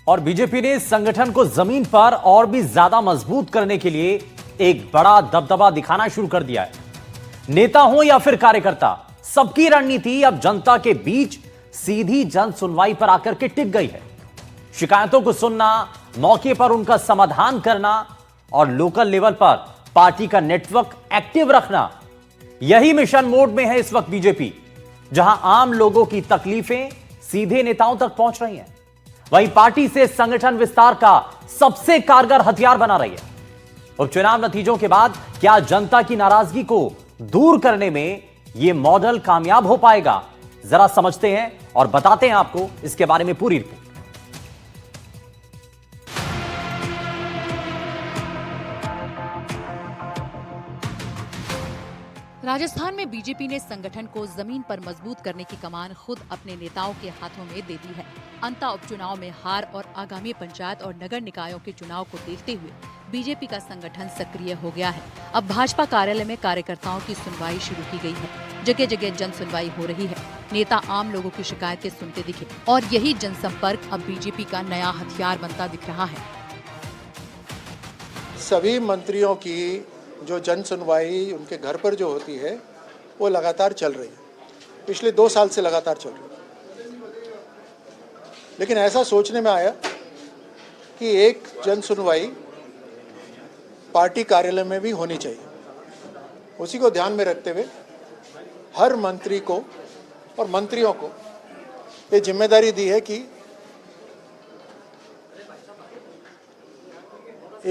और बीजेपी ने संगठन को जमीन पर और भी ज्यादा मजबूत करने के लिए एक बड़ा दबदबा दिखाना शुरू कर दिया है। नेता हो या फिर कार्यकर्ता, सबकी रणनीति अब जनता के बीच सीधी जन सुनवाई पर आकर के टिक गई है। शिकायतों को सुनना, मौके पर उनका समाधान करना और लोकल लेवल पर पार्टी का नेटवर्क एक्टिव रखना, यही मिशन मोड में है इस वक्त बीजेपी, जहां आम लोगों की तकलीफें सीधे नेताओं तक पहुंच रही हैं। वहीं पार्टी से संगठन विस्तार का सबसे कारगर हथियार बना रही है। उपचुनाव नतीजों के बाद क्या जनता की नाराजगी को दूर करने में यह मॉडल कामयाब हो पाएगा? जरा समझते हैं और बताते हैं आपको इसके बारे में पूरी रिपोर्ट। राजस्थान में बीजेपी ने संगठन को जमीन पर मजबूत करने की कमान खुद अपने नेताओं के हाथों में दे दी है। अंता उपचुनाव में हार और आगामी पंचायत और नगर निकायों के चुनाव को देखते हुए बीजेपी का संगठन सक्रिय हो गया है। अब भाजपा कार्यालय में कार्यकर्ताओं की सुनवाई शुरू की गई है। जगह जगह जन सुनवाई हो रही है। नेता आम लोगों की शिकायतें सुनते दिखे और यही जनसंपर्क अब बीजेपी का नया हथियार बनता दिख रहा है। सभी मंत्रियों की जो जन सुनवाई उनके घर पर जो होती है वो लगातार चल रही है, पिछले 2 साल से लगातार चल रही है। लेकिन ऐसा सोचने में आया कि एक जन सुनवाई पार्टी कार्यालय में भी होनी चाहिए। उसी को ध्यान में रखते हुए हर मंत्री को और मंत्रियों को ये जिम्मेदारी दी है कि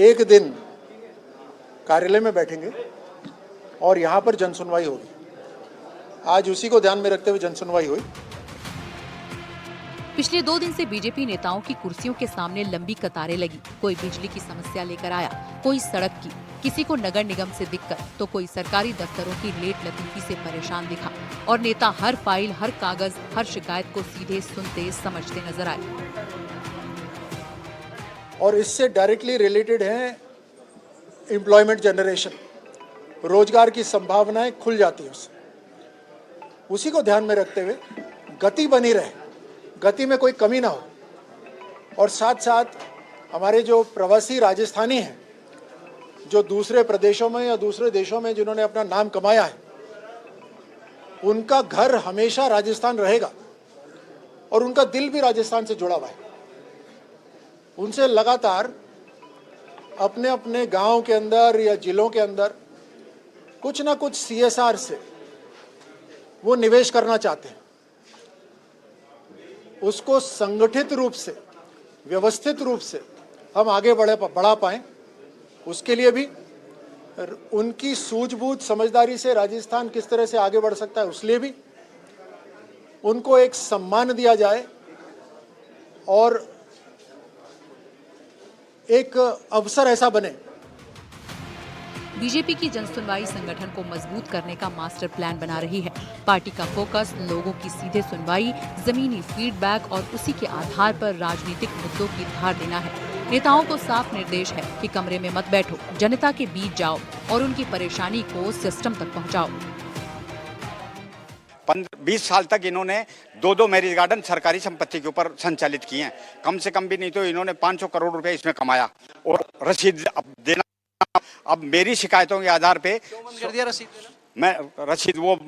एक दिन कार्यालय में बैठेंगे और यहाँ पर जन सुनवाई होगी। आज उसी को ध्यान में रखते हुए जन सुनवाई हुई। पिछले 2 दिन से बीजेपी नेताओं की कुर्सियों के सामने लंबी कतारें लगी। कोई बिजली की समस्या लेकर आया, कोई सड़क की, किसी को नगर निगम से दिक्कत, तो कोई सरकारी दफ्तरों की लेट लतीफी से परेशान दिखा। और नेता हर फाइल, हर कागज, हर शिकायत को सीधे सुनते समझते नजर आए। और इससे डायरेक्टली रिलेटेड है एम्प्लॉयमेंट जनरेशन, रोजगार की संभावनाएं खुल जाती है उससे। उसी को ध्यान में रखते हुए गति बनी रहे, गति में कोई कमी ना हो। और साथ साथ हमारे जो प्रवासी राजस्थानी हैं, जो दूसरे प्रदेशों में या दूसरे देशों में जिन्होंने अपना नाम कमाया है, उनका घर हमेशा राजस्थान रहेगा और उनका दिल भी राजस्थान से जुड़ा हुआ है। उनसे लगातार अपने अपने गांव के अंदर या जिलों के अंदर कुछ ना कुछ CSR से वो निवेश करना चाहते हैं। उसको संगठित रूप से, व्यवस्थित रूप से हम आगे बढ़ा पाएं, उसके लिए भी उनकी सूझबूझ समझदारी से राजस्थान किस तरह से आगे बढ़ सकता है, उसलिए भी उनको एक सम्मान दिया जाए और एक अवसर ऐसा बने। बीजेपी की जनसुनवाई संगठन को मजबूत करने का मास्टर प्लान बना रही है। पार्टी का फोकस लोगों की सीधे सुनवाई, जमीनी फीडबैक और उसी के आधार पर राजनीतिक मुद्दों की धार देना है। नेताओं को साफ निर्देश है कि कमरे में मत बैठो, जनता के बीच जाओ और उनकी परेशानी को सिस्टम तक पहुंचाओ। 20 साल तक इन्होंने 2 मैरिज गार्डन सरकारी संपत्ति के ऊपर संचालित किए हैं। कम से कम भी नहीं तो इन्होंने 500 करोड़ रुपए इसमें कमाया और रसीद अब देना। अब मेरी शिकायतों के आधार पे कर दिया रसीद देना।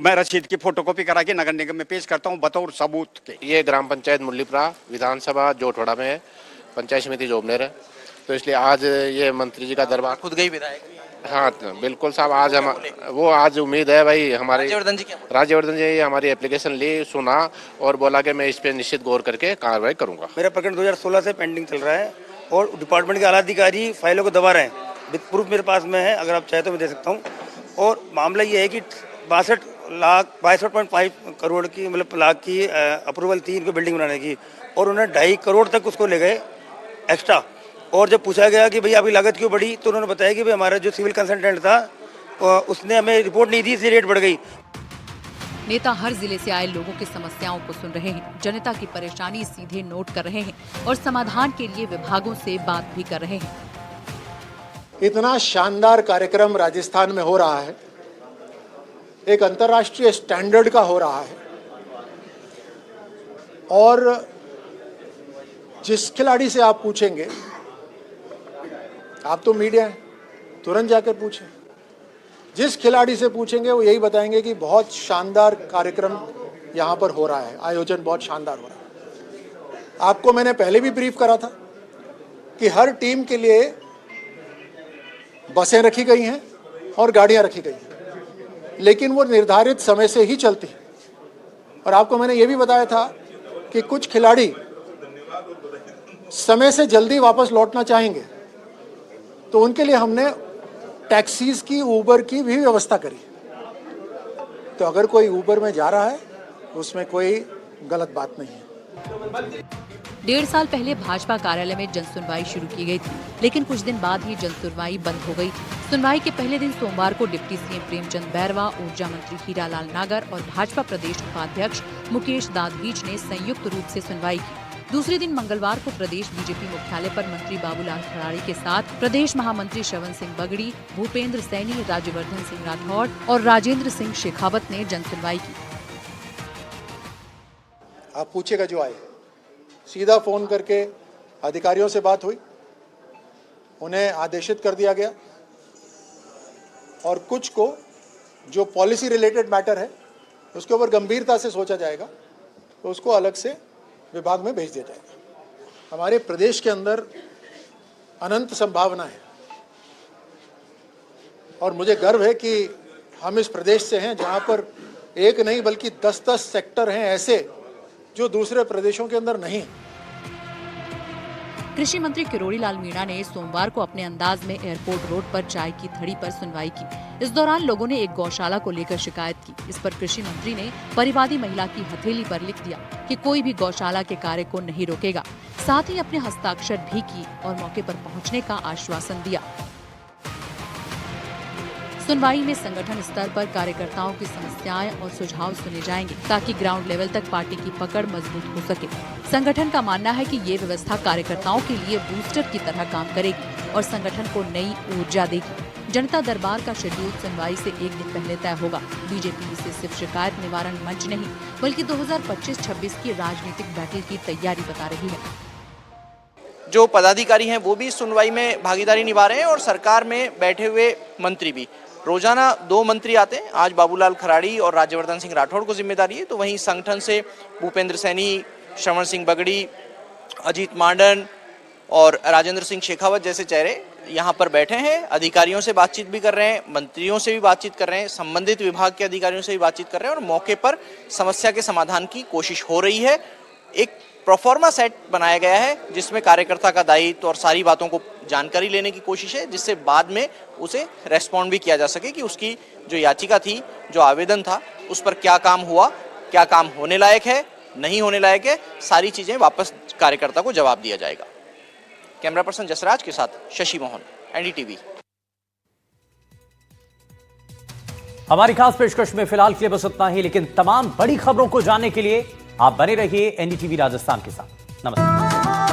मैं रसीद की फोटोकॉपी करा के नगर निगम में पेश करता हूँ बतौर सबूत के। ये ग्राम पंचायत मुरलीपुरा विधानसभा जोटवाड़ा में है, पंचायत समिति जोबनेर है। तो इसलिए आज ये मंत्री जी का दरबार खुद गई विधायक। हाँ बिल्कुल साहब, आज उम्मीद है भाई हमारे राज्यवर्धन जी हमारी एप्लीकेशन ली, सुना और बोला कि मैं इस पे निश्चित गौर करके कार्रवाई करूंगा। मेरा प्रकरण 2016 से पेंडिंग चल रहा है और डिपार्टमेंट के आला अधिकारी फाइलों को दबा रहे हैं। विद प्रूफ मेरे पास में है, अगर आप चाहे तो मैं दे सकता हूँ। और मामला ये है कि 62.5 करोड़ की मतलब लाख की अप्रूवल थी इनको बिल्डिंग बनाने की, और उन्होंने 2.5 करोड़ तक उसको ले गए एक्स्ट्रा। और जब पूछा गया कि भाई आपकी लागत क्यों बढ़ी, तो उन्होंने बताया कि भाई हमारा जो सिविल कंसल्टेंट था उसने हमें रिपोर्ट नहीं दी, इसलिए रेट बढ़ गई। नेता हर जिले से आए लोगों की समस्याओं को सुन रहे हैं, जनता की परेशानी सीधे नोट कर रहे हैं और समाधान के लिए विभागों से बात भी कर रहे हैं। इतना शानदार कार्यक्रम राजस्थान में हो रहा है, एक अंतर्राष्ट्रीय स्टैंडर्ड का हो रहा है और जिस खिलाड़ी से आप पूछेंगे, आप तो मीडिया है, तुरंत जाकर पूछें, जिस खिलाड़ी से पूछेंगे वो यही बताएंगे कि बहुत शानदार कार्यक्रम यहाँ पर हो रहा है, आयोजन बहुत शानदार हो रहा है। आपको मैंने पहले भी ब्रीफ करा था कि हर टीम के लिए बसें रखी गई हैं और गाड़ियाँ रखी गई हैं, लेकिन वो निर्धारित समय से ही चलती हैं। और आपको मैंने ये भी बताया था कि कुछ खिलाड़ी समय से जल्दी वापस लौटना चाहेंगे, तो उनके लिए हमने टैक्सीज की, ऊबर की भी व्यवस्था करी। तो अगर कोई ऊबर में जा रहा है उसमें कोई गलत बात नहीं है। 1.5 साल पहले भाजपा कार्यालय में जनसुनवाई शुरू की गई थी, लेकिन कुछ दिन बाद ही जनसुनवाई बंद हो गई। सुनवाई के पहले दिन सोमवार को डिप्टी सीएम प्रेमचंद बैरवा, ऊर्जा मंत्री हीरालाल नागर और भाजपा प्रदेश उपाध्यक्ष मुकेश दाधीच ने संयुक्त रूप से सुनवाई की। दूसरे दिन मंगलवार को प्रदेश बीजेपी मुख्यालय पर मंत्री बाबूलाल खराड़ी के साथ प्रदेश महामंत्री श्रवण सिंह बगड़ी, भूपेंद्र सैनी, राज्यवर्धन सिंह राठौड़ और राजेंद्र सिंह शेखावत ने जनसुनवाई की। आप पूछेगा जो आए, सीधा फोन करके अधिकारियों से बात हुई, उन्हें आदेशित कर दिया गया और कुछ को जो पॉलिसी रिलेटेड मैटर है उसके ऊपर गंभीरता से सोचा जाएगा, तो उसको अलग से विभाग में भेज दिया जाएगा। हमारे प्रदेश के अंदर अनंत संभावना है और मुझे गर्व है कि हम इस प्रदेश से हैं जहां पर एक नहीं बल्कि 10-10 सेक्टर हैं ऐसे जो दूसरे प्रदेशों के अंदर नहीं है। कृषि मंत्री किरोड़ी लाल मीणा ने सोमवार को अपने अंदाज में एयरपोर्ट रोड पर चाय की थड़ी पर सुनवाई की। इस दौरान लोगों ने एक गौशाला को लेकर शिकायत की। इस पर कृषि मंत्री ने परिवादी महिला की हथेली पर लिख दिया कि कोई भी गौशाला के कार्य को नहीं रोकेगा। साथ ही अपने हस्ताक्षर भी की और मौके पर पहुंचने का आश्वासन दिया। सुनवाई में संगठन स्तर पर कार्यकर्ताओं की समस्याएं और सुझाव सुने जाएंगे ताकि ग्राउंड लेवल तक पार्टी की पकड़ मजबूत हो सके। संगठन का मानना है कि ये व्यवस्था कार्यकर्ताओं के लिए बूस्टर की तरह काम करेगी और संगठन को नई ऊर्जा देगी। जनता दरबार का शेड्यूल सुनवाई से एक दिन पहले तय होगा। बीजेपी इसे सिर्फ शिकायत निवारण मंच नहीं बल्कि 2025-26 की राजनीतिक बैटल की तैयारी बता रही है। जो पदाधिकारी हैं वो भी सुनवाई में भागीदारी निभा रहे हैं और सरकार में बैठे हुए मंत्री भी। रोजाना 2 मंत्री आते हैं। आज बाबूलाल खराड़ी और राज्यवर्धन सिंह राठौड़ को जिम्मेदारी है, तो वहीं संगठन से भूपेंद्र सैनी, श्रवण सिंह बगड़ी, अजीत मांडन और राजेंद्र सिंह शेखावत जैसे चेहरे यहाँ पर बैठे हैं। अधिकारियों से बातचीत भी कर रहे हैं, मंत्रियों से भी बातचीत कर रहे हैं, संबंधित विभाग के अधिकारियों से भी बातचीत कर रहे हैं और मौके पर समस्या के समाधान की कोशिश हो रही है। एक प्रोफॉर्मा सेट बनाया गया है जिसमें कार्यकर्ता का दायित्व और सारी बातों को जानकारी लेने की कोशिश है, जिससे बाद में उसे रेस्पॉन्ड भी किया जा सके कि उसकी जो याचिका थी, जो आवेदन था, उस पर क्या काम हुआ, क्या काम होने लायक है, नहीं होने लायक है, सारी चीजें वापस कार्यकर्ता को जवाब दिया जाएगा। कैमरा पर्सन जसराज के साथ शशि मोहन, एनडीटीवी। हमारी खास पेशकश में फिलहाल के लिए बस इतना ही, लेकिन तमाम बड़ी खबरों को जानने के लिए आप बने रहिए एनडीटीवी राजस्थान के साथ। नमस्कार।